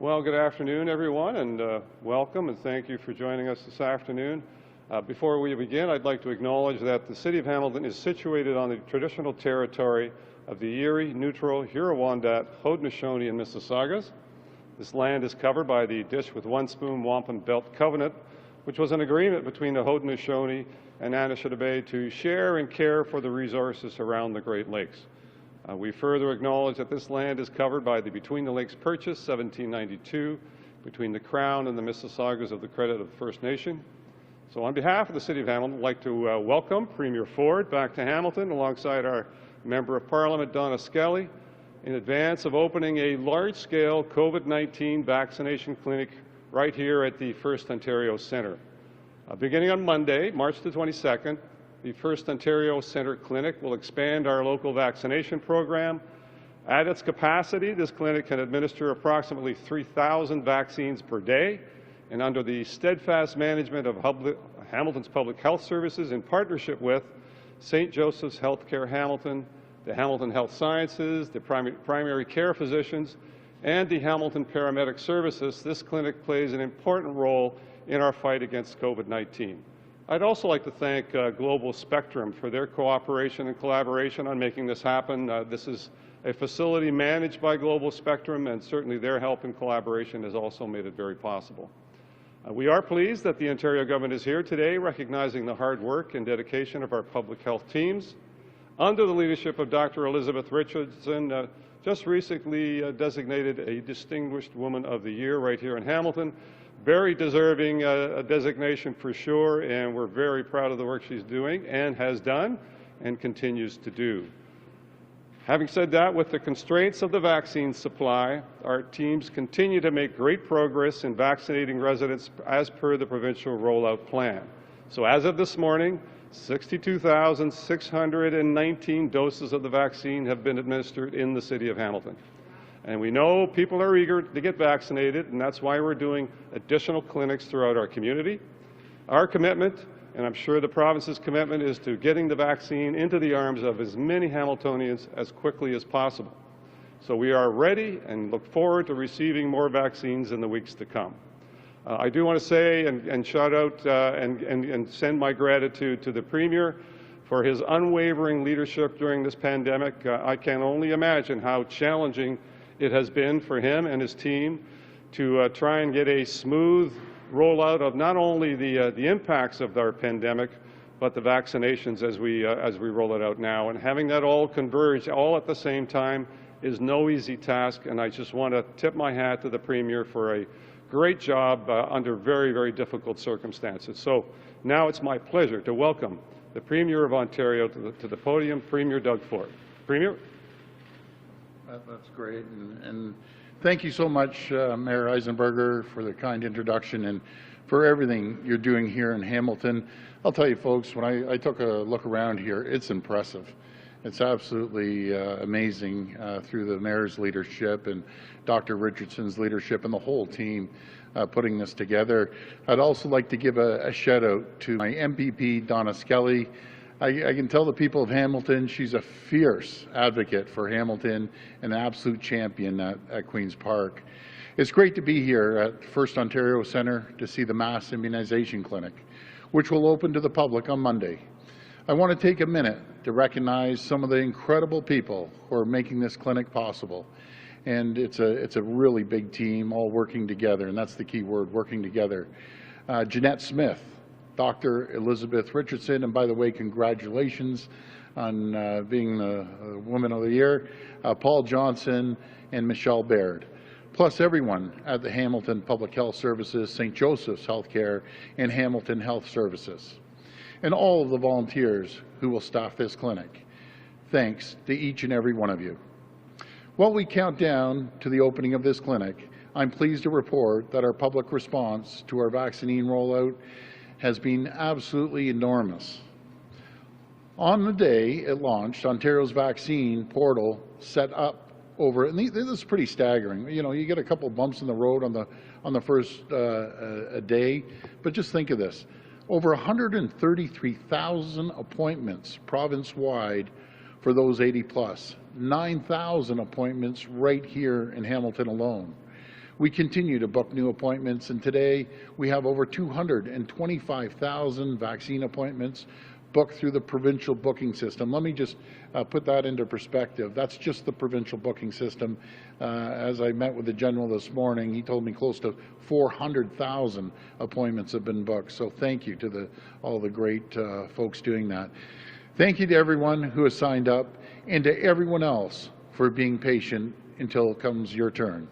Well, good afternoon, everyone, and welcome, and thank you for joining us this afternoon. Before we begin, I'd like to acknowledge that the City of Hamilton is situated on the traditional territory of the Erie, Neutral, Huron-Wendat, Haudenosaunee, and Mississaugas. This land is covered by the Dish with One Spoon Wampum Belt Covenant, which was an agreement between the Haudenosaunee and Anishinaabe to share and care for the resources around the Great Lakes. We further acknowledge that this land is covered by the Between the Lakes Purchase, 1792, between the Crown and the Mississaugas of the Credit of the First Nation. So on behalf of the City of Hamilton, I'd like to welcome Premier Ford back to Hamilton alongside our Member of Parliament, Donna Skelly, in advance of opening a large-scale COVID-19 vaccination clinic right here at the First Ontario Centre. Beginning on Monday, March the 22nd, the First Ontario Centre Clinic will expand our local vaccination program. At its capacity, this clinic can administer approximately 3,000 vaccines per day, and under the steadfast management of Hamilton's Public Health Services in partnership with St. Joseph's Healthcare Hamilton, the Hamilton Health Sciences, the primary care physicians, and the Hamilton Paramedic Services, this clinic plays an important role in our fight against COVID-19. I'd also like to thank Global Spectrum for their cooperation and collaboration on making this happen. This is a facility managed by Global Spectrum, and certainly their help and collaboration has also made it very possible. We are pleased that the Ontario government is here today, recognizing the hard work and dedication of our public health teams. Under the leadership of Dr. Elizabeth Richardson, just recently designated a Distinguished Woman of the Year right here in Hamilton. Very deserving a designation for sure, and we're very proud of the work she's doing and has done and continues to do. Having said that, with the constraints of the vaccine supply, our teams continue to make great progress in vaccinating residents as per the provincial rollout plan. So as of this morning, 62,619 doses of the vaccine have been administered in the City of Hamilton. And we know people are eager to get vaccinated, and that's why we're doing additional clinics throughout our community. Our commitment, and I'm sure the province's commitment, is to getting the vaccine into the arms of as many Hamiltonians as quickly as possible. So we are ready and look forward to receiving more vaccines in the weeks to come. I do want to say and shout out and send my gratitude to the Premier for his unwavering leadership during this pandemic. I can only imagine how challenging it has been for him and his team to try and get a smooth rollout of not only the impacts of our pandemic, but the vaccinations as we roll it out now. And having that all converge all at the same time is no easy task, and I just want to tip my hat to the Premier for a great job under very, very difficult circumstances. So now it's my pleasure to welcome the Premier of Ontario to the podium, Premier Doug Ford. Premier? That's great, and thank you so much, Mayor Eisenberger, for the kind introduction and for everything you're doing here in Hamilton. I'll tell you, folks, when I took a look around here, it's impressive. It's absolutely amazing through the Mayor's leadership and Dr. Richardson's leadership and the whole team putting this together. I'd also like to give a shout out to my MPP, Donna Skelly. I can tell the people of Hamilton she's a fierce advocate for Hamilton and an absolute champion at Queen's Park. It's great to be here at First Ontario Centre to see the mass immunization clinic, which will open to the public on Monday. I want to take a minute to recognize some of the incredible people who are making this clinic possible. And it's a really big team all working together, and that's the key word, working together. Jeanette Smith, Dr. Elizabeth Richardson, and by the way, congratulations on being the Woman of the Year, Paul Johnson and Michelle Baird, plus everyone at the Hamilton Public Health Services, St. Joseph's Healthcare, and Hamilton Health Services, and all of the volunteers who will staff this clinic. Thanks to each and every one of you. While we count down to the opening of this clinic, I'm pleased to report that our public response to our vaccine rollout has been absolutely enormous. On the day it launched, Ontario's vaccine portal set up over, and this is pretty staggering. You know, you get a couple bumps in the road on the first day, but just think of this: over 133,000 appointments province-wide for those 80 plus, 9,000 appointments right here in Hamilton alone. We continue to book new appointments, and today we have over 225,000 vaccine appointments booked through the provincial booking system. Let me just put that into perspective. That's just the provincial booking system. As I met with the general this morning, he told me close to 400,000 appointments have been booked. So thank you to all the great folks doing that. Thank you to everyone who has signed up and to everyone else for being patient until it comes your turn.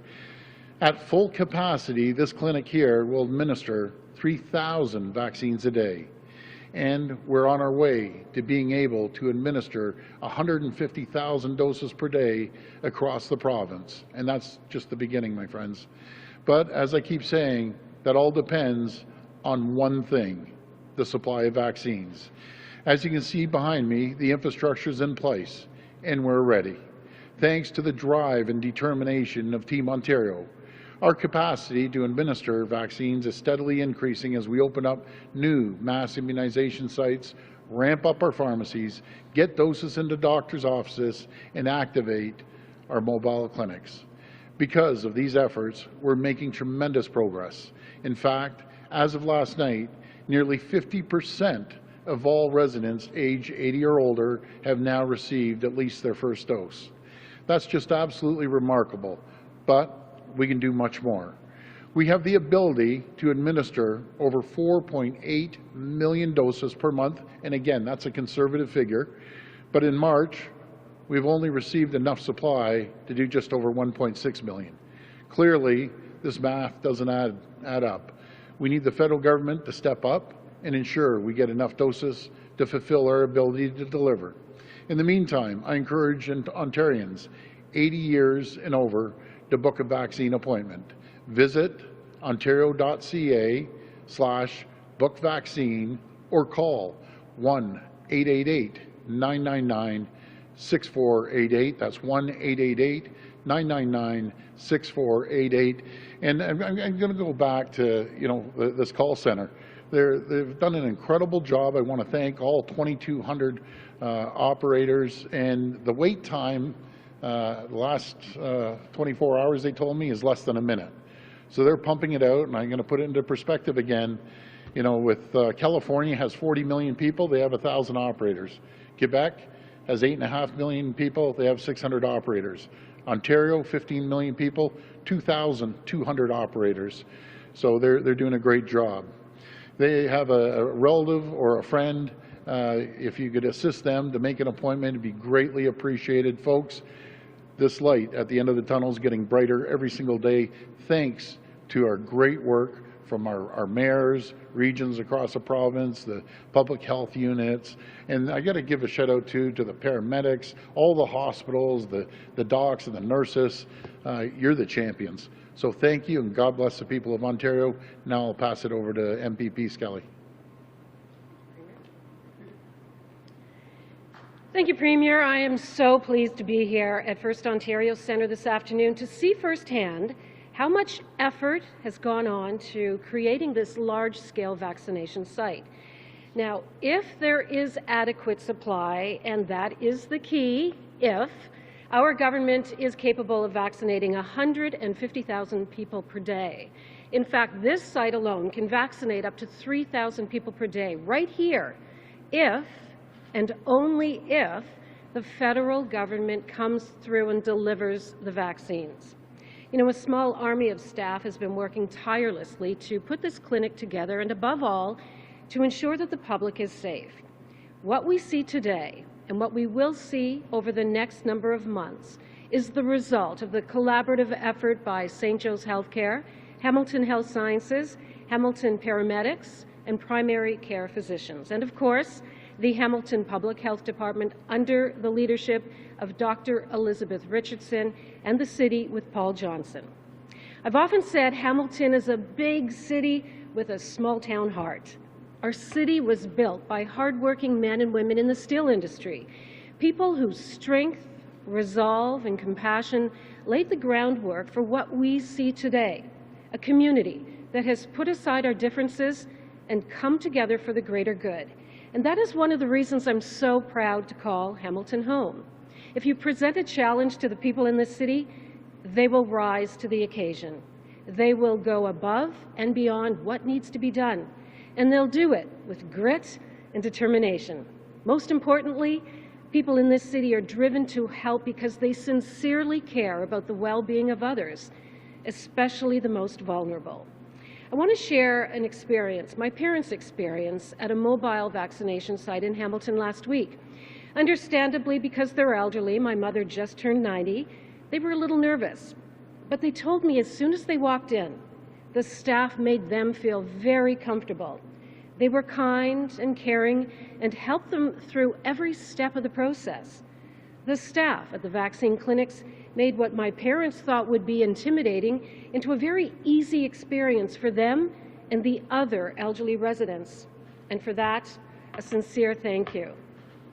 At full capacity, this clinic here will administer 3,000 vaccines a day. And we're on our way to being able to administer 150,000 doses per day across the province. And that's just the beginning, my friends. But as I keep saying, that all depends on one thing: the supply of vaccines. As you can see behind me, the infrastructure is in place, and we're ready. Thanks to the drive and determination of Team Ontario, our capacity to administer vaccines is steadily increasing as we open up new mass immunization sites, ramp up our pharmacies, get doses into doctors' offices, and activate our mobile clinics. Because of these efforts, we're making tremendous progress. In fact, as of last night, nearly 50% of all residents aged 80 or older have now received at least their first dose. That's just absolutely remarkable, but we can do much more. We have the ability to administer over 4.8 million doses per month, and again, that's a conservative figure, but in March, we've only received enough supply to do just over 1.6 million. Clearly, this math doesn't add up. We need the federal government to step up and ensure we get enough doses to fulfill our ability to deliver. In the meantime, I encourage Ontarians 80 years and over to book a vaccine appointment. Visit ontario.ca/bookvaccine or call 1-888-999-6488. That's 1-888-999-6488. And I'm going to go back to this call center. They've done an incredible job. I want to thank all 2,200 operators, and the wait time the last 24 hours, they told me, is less than a minute. So they're pumping it out, and I'm going to put it into perspective again. With California has 40 million people, they have 1,000 operators. Quebec has 8.5 million people, they have 600 operators. Ontario, 15 million people, 2,200 operators. So they're doing a great job. They have a relative or a friend. If you could assist them to make an appointment, it'd be greatly appreciated. Folks, this light at the end of the tunnel is getting brighter every single day, thanks to our great work from our mayors, regions across the province, the public health units, and I got to give a shout out to the paramedics, all the hospitals, the docs and the nurses. You're the champions. So thank you, and God bless the people of Ontario. Now I'll pass it over to MPP Skelly. Thank you, Premier. I am so pleased to be here at First Ontario Centre this afternoon to see firsthand how much effort has gone on to creating this large-scale vaccination site. Now, if there is adequate supply, and that is the key, if our government is capable of vaccinating 150,000 people per day. In fact, this site alone can vaccinate up to 3,000 people per day right here if and only if the federal government comes through and delivers the vaccines. A small army of staff has been working tirelessly to put this clinic together and, above all, to ensure that the public is safe. What we see today and what we will see over the next number of months is the result of the collaborative effort by St. Joe's Healthcare, Hamilton Health Sciences, Hamilton Paramedics, and primary care physicians, and of course, the Hamilton Public Health Department under the leadership of Dr. Elizabeth Richardson and the city with Paul Johnson. I've often said Hamilton is a big city with a small town heart. Our city was built by hardworking men and women in the steel industry, people whose strength, resolve, and compassion laid the groundwork for what we see today, a community that has put aside our differences and come together for the greater good. And that is one of the reasons I'm so proud to call Hamilton home. If you present a challenge to the people in this city, they will rise to the occasion. They will go above and beyond what needs to be done, and they'll do it with grit and determination. Most importantly, people in this city are driven to help because they sincerely care about the well-being of others, especially the most vulnerable. I want to share an experience, my parents' experience, at a mobile vaccination site in Hamilton last week. Understandably, because they're elderly, my mother just turned 90, they were a little nervous. But they told me as soon as they walked in, the staff made them feel very comfortable. They were kind and caring and helped them through every step of the process. The staff at the vaccine clinics made what my parents thought would be intimidating into a very easy experience for them and the other elderly residents. And for that, a sincere thank you.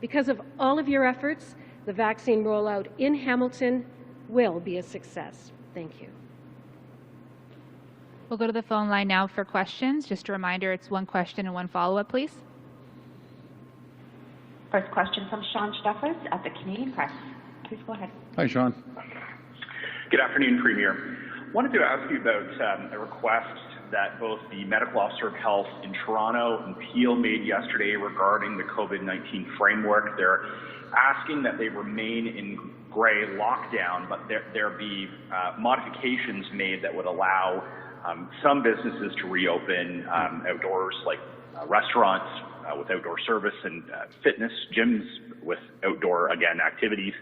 Because of all of your efforts, the vaccine rollout in Hamilton will be a success. Thank you. We'll go to the phone line now for questions. Just a reminder, it's one question and one follow-up, please. First question from Sean Steffers at the Canadian Press. Please go ahead. Hi, Sean. Good afternoon, Premier. Wanted to ask you about a request that both the Medical Officer of Health in Toronto and Peel made yesterday regarding the COVID-19 framework. They're asking that they remain in gray lockdown, but there be modifications made that would allow some businesses to reopen outdoors, like restaurants with outdoor service and fitness gyms with outdoor, again, activities.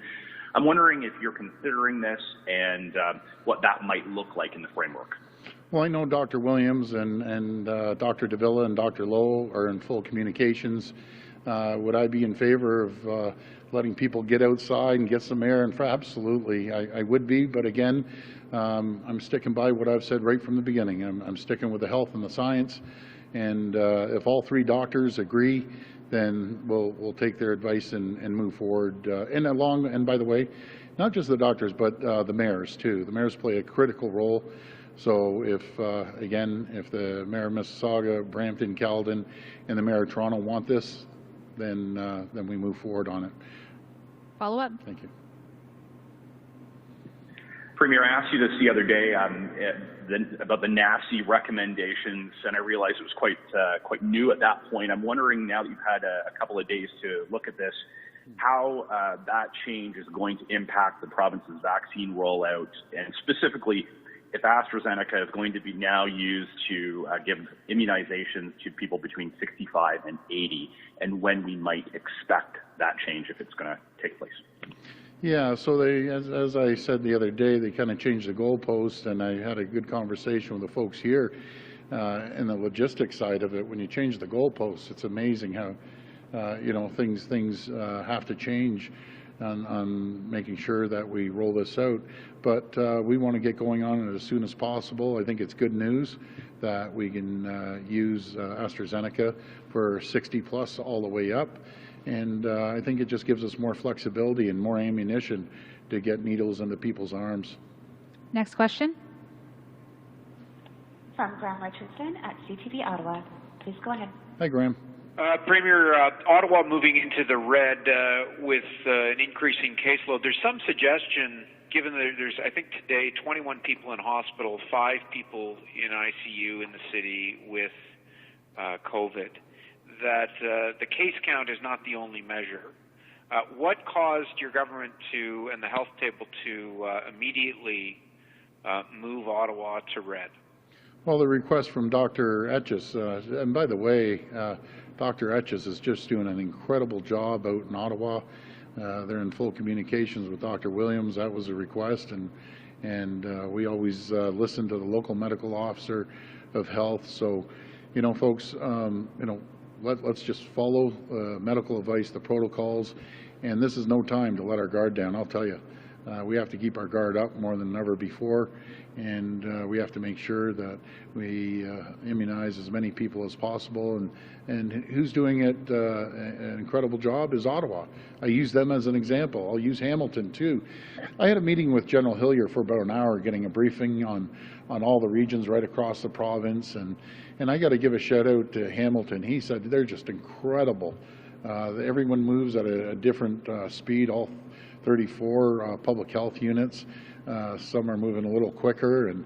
I'm wondering if you're considering this and what that might look like in the framework. Well, I know Dr. Williams and Dr. Davila and Dr. Lowe are in full communications. Would I be in favor of letting people get outside and get some air? And absolutely, I would be. But again, I'm sticking by what I've said right from the beginning. I'm sticking with the health and the science. And if all three doctors agree, then we'll take their advice and move forward. And by the way, not just the doctors, but the mayors too. The mayors play a critical role. So if the mayor of Mississauga, Brampton, Caledon, and the mayor of Toronto want this, then we move forward on it. Follow up. Thank you. Premier, I asked you this the other day about the NAFC recommendations, and I realized it was quite new at that point. I'm wondering, now that you've had a couple of days to look at this, how that change is going to impact the province's vaccine rollout, and specifically if AstraZeneca is going to be now used to give immunizations to people between 65 and 80, and when we might expect that change, if it's going to take place. Yeah, so they, as I said the other day, they kind of changed the goalpost, and I had a good conversation with the folks here in the logistics side of it. When you change the goalposts, it's amazing how things have to change on making sure that we roll this out. But we want to get going on it as soon as possible. I think it's good news that we can use AstraZeneca for 60 plus all the way up. And I think it just gives us more flexibility and more ammunition to get needles into people's arms. Next question. From Graham Richardson at CTV Ottawa. Please go ahead. Hi, Graham. Premier, Ottawa moving into the red with an increasing caseload. There's some suggestion, given that there's, I think today, 21 people in hospital, 5 people in ICU in the city with COVID, that the case count is not the only measure. What caused your government to, and the health table to immediately move Ottawa to red? Well, the request from Dr. Etches, and by the way, Dr. Etches is just doing an incredible job out in Ottawa. They're in full communications with Dr. Williams. That was a request, and we always listen to the local medical officer of health. So, folks, let's just follow medical advice, the protocols, and this is no time to let our guard down. I'll tell you, we have to keep our guard up more than ever before, and we have to make sure that we immunize as many people as possible. And who's doing it an incredible job is Ottawa. I use them as an example. I'll use Hamilton too. I had a meeting with General Hillier for about an hour, getting a briefing on all the regions right across the province, and I got to give a shout out to Hamilton. He said they're just incredible. Everyone moves at a different speed, all 34 public health units. Some are moving a little quicker, and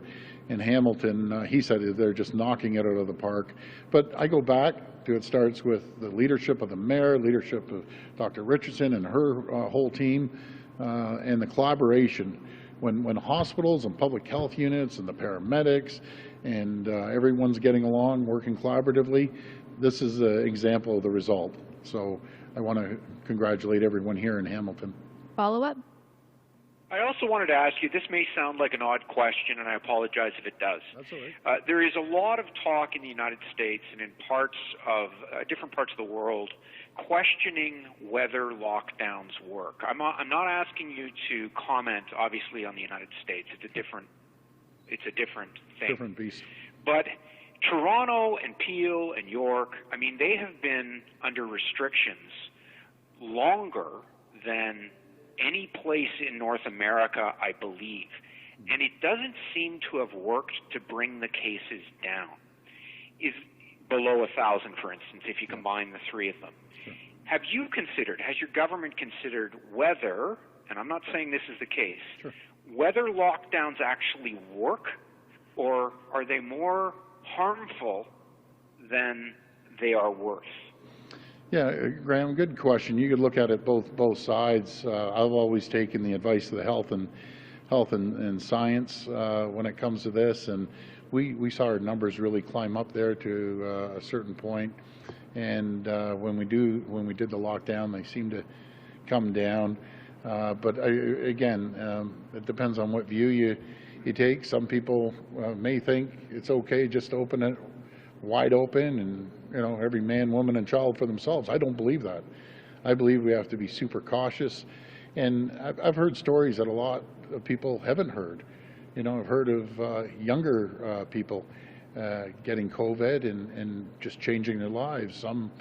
in Hamilton, he said they're just knocking it out of the park. But I go back to it starts with the leadership of the mayor, leadership of Dr. Richardson and her whole team, and the collaboration. When hospitals and public health units and the paramedics and everyone's getting along, working collaboratively, this is an example of the result. So I want to congratulate everyone here in Hamilton. Follow-up? I also wanted to ask you, this may sound like an odd question, and I apologize if it does. That's all right. There is a lot of talk in the United States and in parts of different parts of the world questioning whether lockdowns work. I'm not asking you to comment, obviously, on the United States. It's a different thing. Different beast. But Toronto and Peel and York, I mean, they have been under restrictions longer than any place in North America, I believe. And it doesn't seem to have worked to bring the cases down. Is below 1,000, for instance, if you combine the three of them. Have you considered, has your government considered whether, and I'm not saying this is the case, whether lockdowns actually work, or are they more harmful than they are worth? Yeah, Graham, good question. You could look at it both sides. I've always taken the advice of the health and science when it comes to this, and we saw our numbers really climb up there to a certain point. And when we did the lockdown, they seem to come down. But again, it depends on what view you take. Some people may think it's okay just to open it wide open and, you know, every man, woman, and child for themselves. I don't believe that. I believe we have to be super cautious. And I've heard stories that a lot of people haven't heard. You know, I've heard of younger people getting COVID and just changing their lives. Some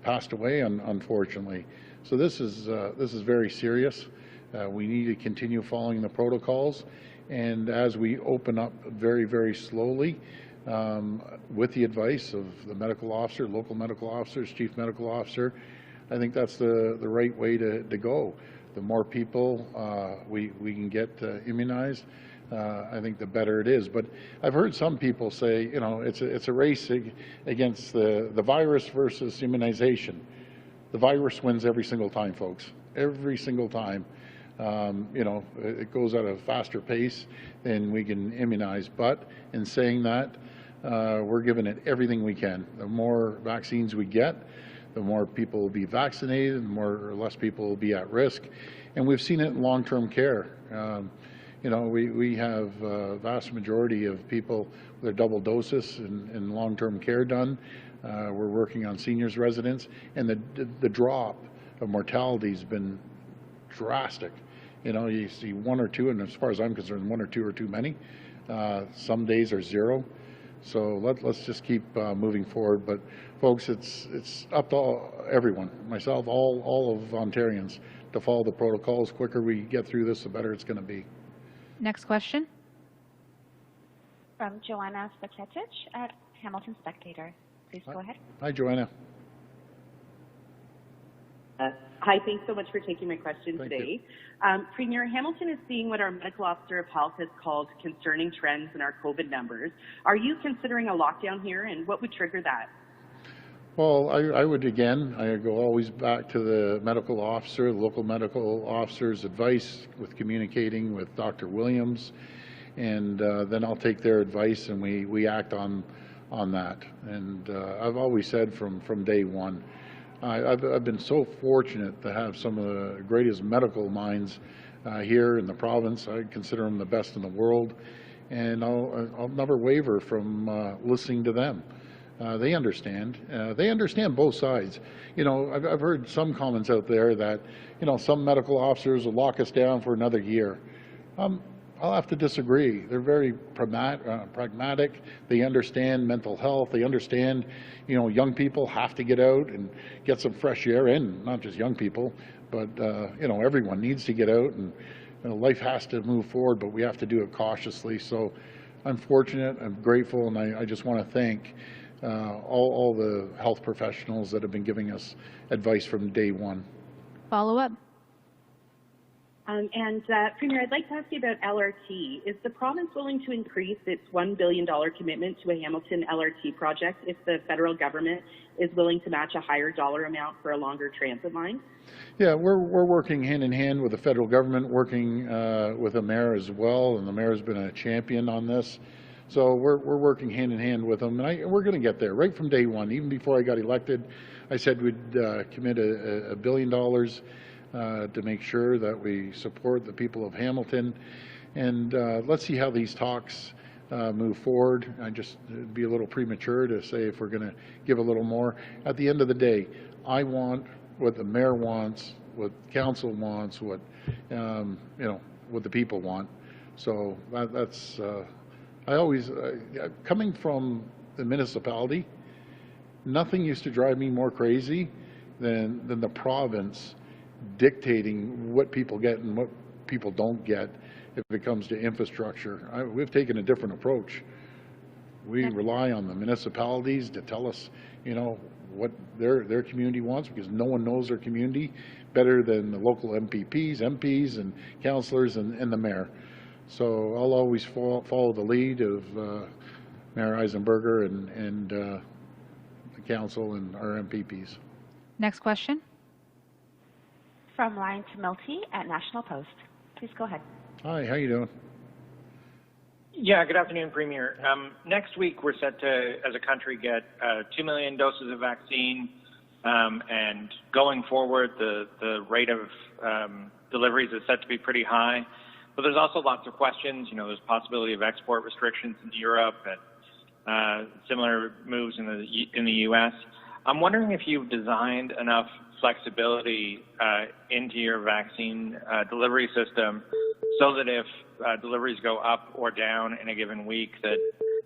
passed away, unfortunately. So this is very serious. We need to continue following the protocols, and as we open up very, very slowly, with the advice of the medical officer, local medical officers, chief medical officer, I think that's the right way to go. The more people we can get immunized, I think the better it is. But I've heard some people say, you know, it's a race against the virus versus immunization. The virus wins every single time, folks. Every single time. You know, it goes at a faster pace than we can immunize. But in saying that, we're giving it everything we can. The more vaccines we get, the more people will be vaccinated, the more or less people will be at risk. And we've seen it in long-term care. You know, we have a vast majority of people with their double doses in long-term care done. We're working on seniors residents, and the drop of mortality has been drastic. You know, you see one or two, and as far as I'm concerned, one or two are too many. Some days are zero. So let's just keep moving forward. But folks, it's up to everyone, myself, all of Ontarians, to follow the protocols. The quicker we get through this, the better it's going to be. Next question. From Joanna Spaketic at Hamilton Spectator. Please go ahead. Hi, Joanna. Hi, thanks so much for taking my question Thank today. Premier, Hamilton is seeing what our medical officer of health has called concerning trends in our COVID numbers. Are you considering a lockdown here, and what would trigger that? Well, I would, again, I go always back to the medical officer, the local medical officer's advice with communicating with Dr. Williams, and then I'll take their advice and we act on that. And I've always said from day one, I've been so fortunate to have some of the greatest medical minds here in the province. I consider them the best in the world, and I'll never waver from listening to them. They understand. They understand both sides. You know, I've heard some comments out there that, you know, some medical officers will lock us down for another year. I'll have to disagree. They're very pragmatic. They understand mental health. They understand, you know, young people have to get out and get some fresh air in, not just young people, but, you know, everyone needs to get out, and you know, life has to move forward, but we have to do it cautiously. So I'm fortunate, I'm grateful, and I just want to thank all the health professionals that have been giving us advice from day one. Follow up. Premier, I'd like to ask you about LRT. Is the province willing to increase its $1 billion commitment to a Hamilton LRT project if the federal government is willing to match a higher dollar amount for a longer transit line? Yeah, we're working hand in hand with the federal government, working with the mayor as well, and the mayor's been a champion on this. So we're working hand in hand with them, and we're going to get there right from day one. Even before I got elected, I said we'd commit $1 billion to make sure that we support the people of Hamilton. And let's see how these talks move forward. It'd be a little premature to say if we're going to give a little more. At the end of the day, I want what the mayor wants, what council wants, what what the people want. So that's I always coming from the municipality, nothing used to drive me more crazy than the province dictating what people get and what people don't get if it comes to infrastructure. We've taken a different approach. We rely on the municipalities to tell us, what their community wants, because no one knows their community better than the local MPs, and councillors, and the mayor. So I'll always follow the lead of Mayor Eisenberger and the council and our MPPs. Next question. From Ryan Tumilty at National Post. Please go ahead. Hi, how you doing? Yeah, good afternoon, Premier. Next week, we're set to, as a country, get 2 million doses of vaccine, and going forward, the rate of deliveries is set to be pretty high. But there's also lots of questions. There's possibility of export restrictions in Europe and similar moves in the U.S. I'm wondering if you've designed enough flexibility into your vaccine delivery system so that if deliveries go up or down in a given week that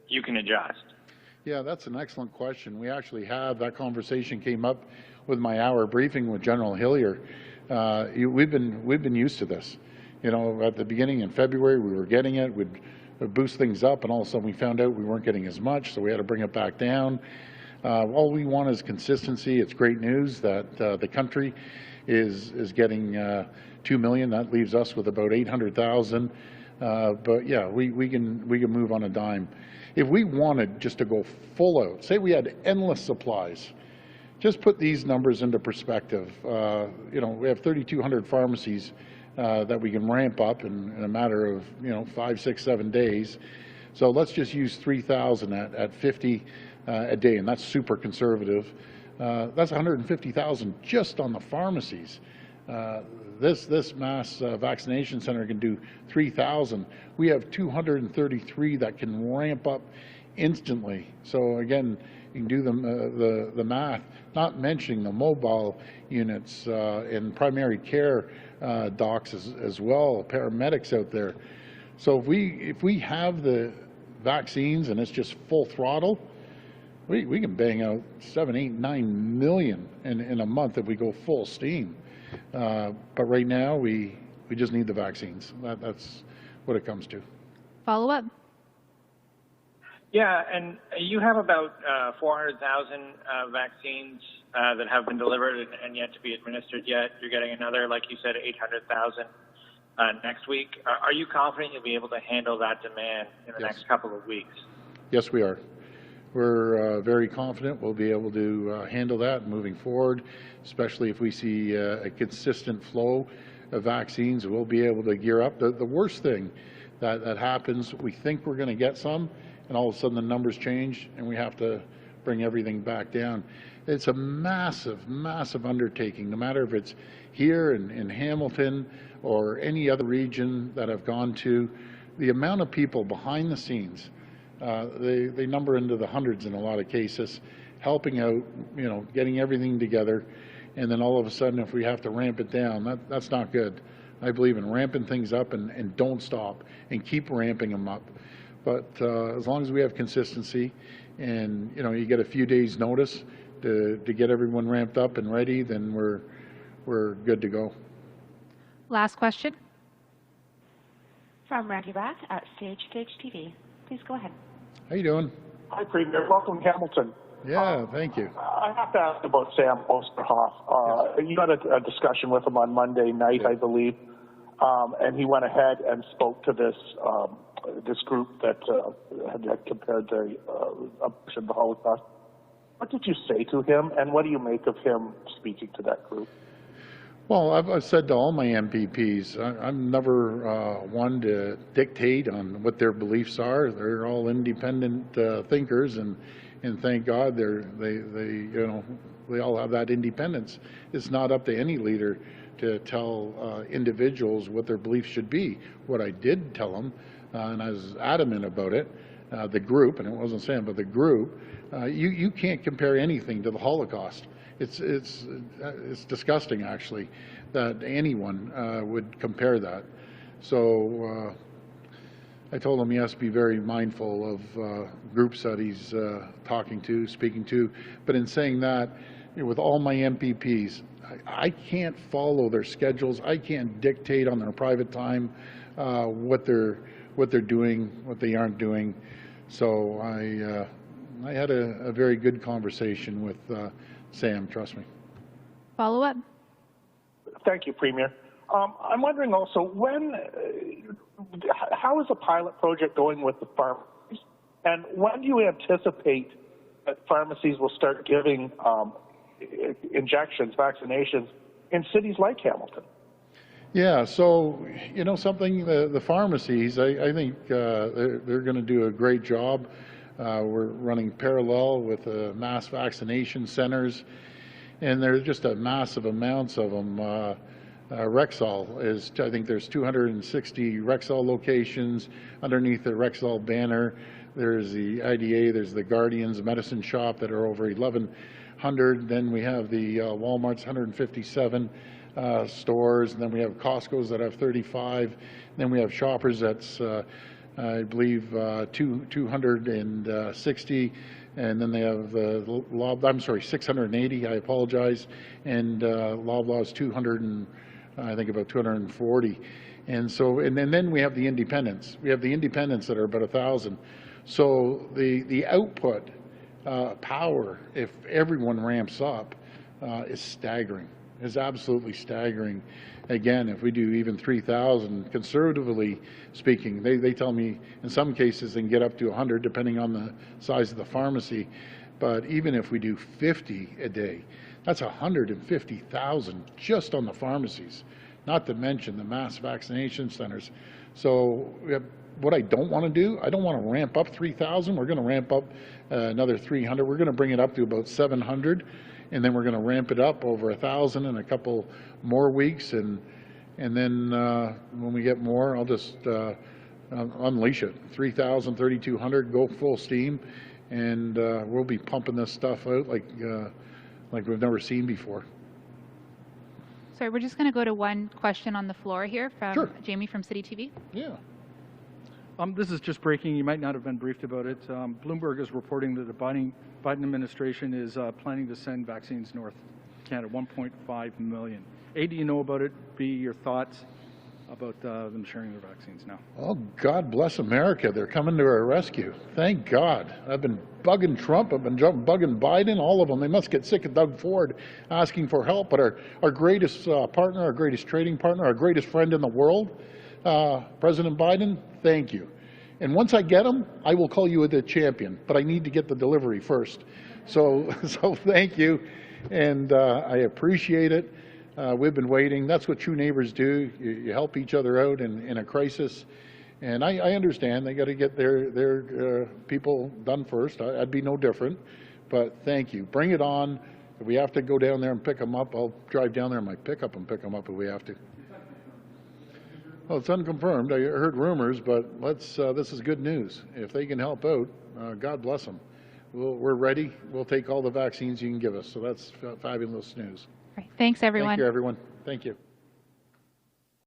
you can adjust. Yeah, that's an excellent question. We actually had that conversation came up with my hour briefing with General Hillier. We've been used to this. At the beginning in February we were getting it, we'd boost things up, and all of a sudden we found out we weren't getting as much, so we had to bring it back down. All we want is consistency. It's great news that the country is getting 2 million. That leaves us with about 800,000. But yeah, we can move on a dime. If we wanted just to go full out, say we had endless supplies, just put these numbers into perspective. We have 3,200 pharmacies that we can ramp up in a matter of 5, 6, 7 days. So let's just use 3,000 at 50 a day, and that's super conservative. That's 150,000 just on the pharmacies. This mass vaccination center can do 3,000. We have 233 that can ramp up instantly. So again, you can do the math, not mentioning the mobile units and primary care docs as well, paramedics out there. So if we have the vaccines and it's just full throttle, we can bang out 7, 8, 9 million in a month if we go full steam. But right now, we just need the vaccines. That's what it comes to. Follow up. Yeah, and you have about 400,000 vaccines that have been delivered and yet to be administered yet. You're getting another, like you said, 800,000 next week. Are you confident you'll be able to handle that demand in the next couple of weeks? Yes, we are. We're very confident we'll be able to handle that moving forward, especially if we see a consistent flow of vaccines. We'll be able to gear up. The worst thing that happens, we think we're going to get some, and all of a sudden the numbers change and we have to bring everything back down. It's a massive, massive undertaking, no matter if it's here in Hamilton or any other region that I've gone to. The amount of people behind the scenes, they number into the hundreds in a lot of cases, helping out, getting everything together, and then all of a sudden if we have to ramp it down, that's not good. I believe in ramping things up and don't stop and keep ramping them up. But as long as we have consistency and you get a few days notice to get everyone ramped up and ready, then we're good to go. Last question. From Randy Rath at Stage TV. Please go ahead. How you doing? Hi, Premier. Welcome, Hamilton. Yeah, thank you. I have to ask about Sam Osterhoff. You had a discussion with him on Monday night, I believe. and he went ahead and spoke to this this group that had compared the abortion to the Holocaust. What did you say to him, and what do you make of him speaking to that group? Well, I've said to all my MPPs, I'm never one to dictate on what their beliefs are. They're all independent thinkers, and thank God they all have that independence. It's not up to any leader to tell individuals what their beliefs should be. What I did tell them, and I was adamant about it, the group, and it wasn't Sam, but the group, you can't compare anything to the Holocaust. It's disgusting, actually, that anyone would compare that. So I told him he has to be very mindful of groups that he's talking to, speaking to. But in saying that, with all my MPPs, I can't follow their schedules. I can't dictate on their private time what they're doing, what they aren't doing. So I had a very good conversation with Sam, trust me. Follow up? Thank you, Premier. I'm wondering also, how is the pilot project going with the pharmacies? And when do you anticipate that pharmacies will start giving injections, vaccinations in cities like Hamilton? Yeah, so, you know something, the pharmacies, I think they're going to do a great job. We're running parallel with mass vaccination centers, and there's just a massive amounts of them. Rexall is, I think there's 260 Rexall locations underneath the Rexall banner. There's the IDA, there's the Guardians Medicine Shop that are over 1,100. Then we have the Walmart's 157 stores, and then we have Costco's that have 35. Then we have Shoppers that's I believe 260, and then they have 680. I apologize, and Loblaw's 200 and I think about 240, and so and then we have the independents. We have the independents that are about 1,000. So the output power, if everyone ramps up, is staggering. Is absolutely staggering. Again, if we do even 3,000, conservatively speaking, they tell me in some cases they can get up to 100 depending on the size of the pharmacy. But even if we do 50 a day, that's 150,000 just on the pharmacies, not to mention the mass vaccination centers. So what I don't want to do, I don't want to ramp up 3,000. We're going to ramp up another 300. We're going to bring it up to about 700. And then we're going to ramp it up over 1,000 in a couple more weeks, and then when we get more, I'll just unleash it. 3,000, 3,200, go full steam, and we'll be pumping this stuff out like we've never seen before. Sorry, we're just going to go to one question on the floor here from Jamie from City TV. Yeah. This is just breaking. You might not have been briefed about it. Bloomberg is reporting that the Biden administration is planning to send vaccines north Canada, 1.5 million. A, do you know about it? B, your thoughts about them sharing their vaccines now? Oh, God bless America. They're coming to our rescue. Thank God. I've been bugging Trump. I've been bugging Biden, all of them. They must get sick of Doug Ford asking for help. But our greatest partner, our greatest trading partner, our greatest friend in the world, President Biden, thank you. And once I get them, I will call you the champion. But I need to get the delivery first. So thank you. And I appreciate it. We've been waiting. That's what true neighbors do. You help each other out in a crisis. And I understand they got to get their people done first. I'd be no different. But thank you. Bring it on. If we have to go down there and pick them up, I'll drive down there in my pickup and pick them up if we have to. Well, it's unconfirmed. I heard rumors, but this is good news. If they can help out, God bless them. We're ready. We'll take all the vaccines you can give us. So that's fabulous news. Right. Thanks, everyone. Thank you, everyone. Thank you.